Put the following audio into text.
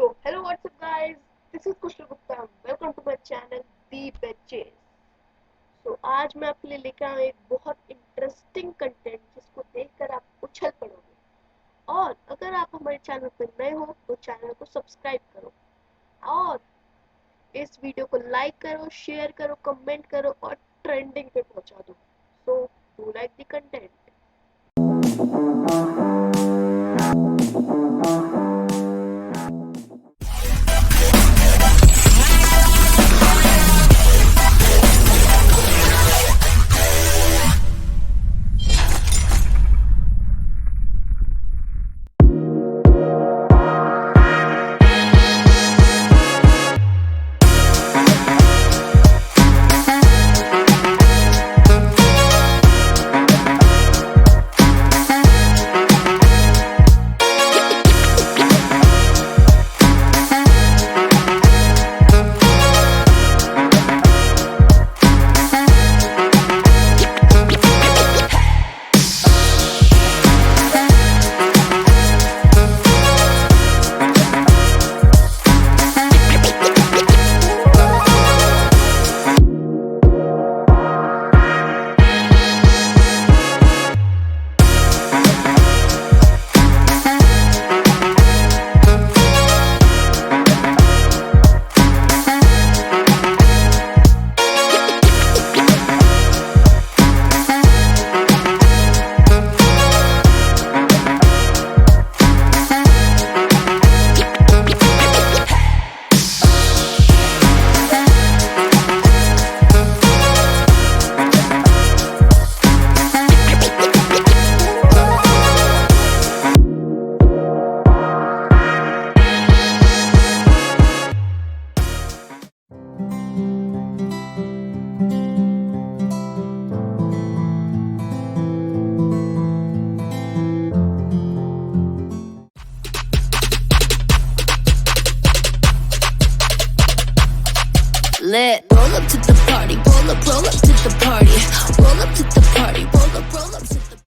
So, hello, what's up, guys? This is Kushal Gupta. Welcome to my channel, The Betches. So, आज मैं आपके लिए लेकर आया हूँ एक बहुत इंटरेस्टिंग कंटेंट जिसको देखकर आप उछल पड़ोगे। और अगर आप हमारे चैनल पर नए हो तो चैनल को सब्सक्राइब करो और इस वीडियो को लाइक करो, शेयर करो, कमेंट करो और ट्रेंडिंग पे पहुंचा दो। So, do like the content. Lit. Roll up to the party, roll up to the party, roll up to the party, roll up to the